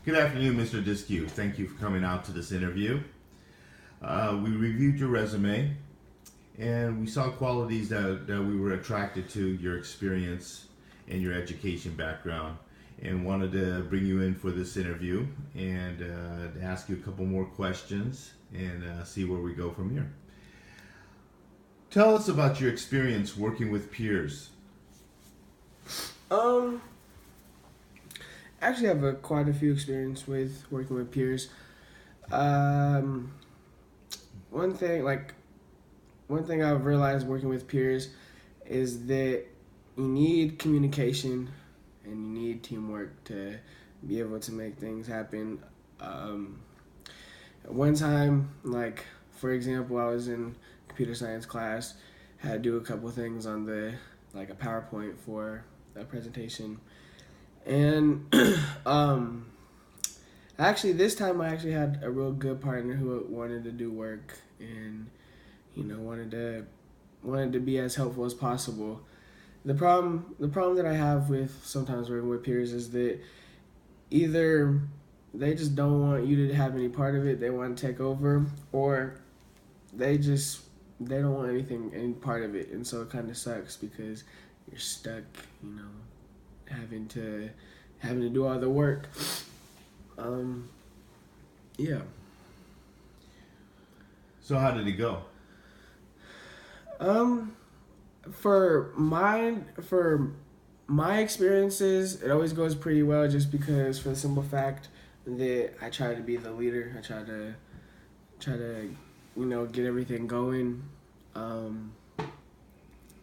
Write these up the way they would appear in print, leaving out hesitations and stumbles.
Good afternoon, Mr. Disques. Thank you for coming out to this interview. We reviewed your resume, and we saw qualities that we were attracted to, your experience and your education background, and wanted to bring you in for this interview and ask you a couple more questions and see where we go from here. Tell us about your experience working with peers. Actually have quite a few experience with working with peers. One thing I've realized working with peers is that you need communication and you need teamwork to be able to make things happen. One time, for example, I was in computer science class, had to do a couple things on a PowerPoint for a presentation. And actually, this time I actually had a real good partner who wanted to do work and wanted to be as helpful as possible. The problem that I have with sometimes working with peers is that either they just don't want you to have any part of it, they want to take over, or they don't want any part of it, and so it kind of sucks because you're stuck, having to do all the work. Yeah. So how did it go? For my experiences, it always goes pretty well, just because for the simple fact that I try to be the leader. I try to get everything going.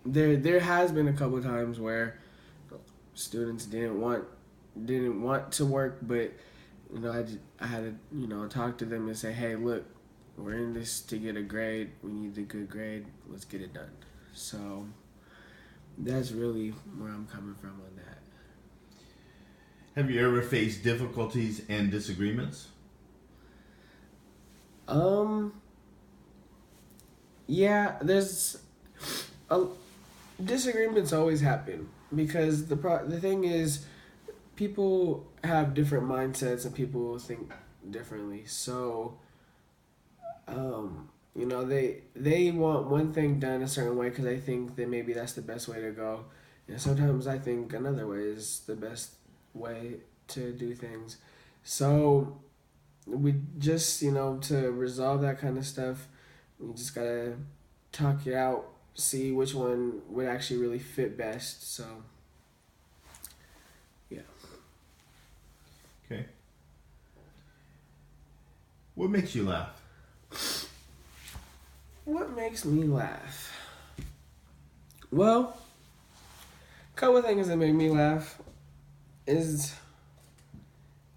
There has been a couple of times where students didn't want to work, but I had to talk to them and say, hey, look, we're in this to get a grade. We need a good grade. Let's get it done. So that's really where I'm coming from on that. Have you ever faced difficulties and disagreements? Yeah, disagreements always happen because the thing is, people have different mindsets and people think differently. So, they want one thing done a certain way because they think that maybe that's the best way to go, and sometimes I think another way is the best way to do things. So, we just to resolve that kind of stuff, we just gotta talk it out, see which one would actually really fit best. So, yeah. Okay. What makes you laugh? What makes me laugh? Well, a couple of things that make me laugh is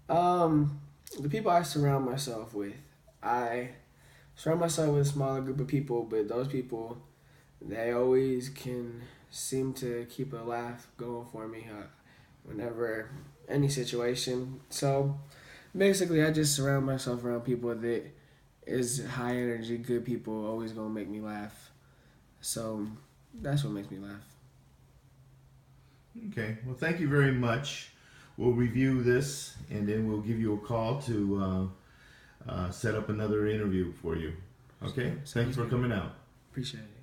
the people I surround myself with. I surround myself with a smaller group of people, but those people, they always can seem to keep a laugh going for me whenever any situation. So basically, I just surround myself around people that is high energy, good people, always gonna make me laugh. So that's what makes me laugh. Okay. Well, thank you very much. We'll review this and then we'll give you a call to set up another interview for you. Okay? Thank you for coming out. Appreciate it.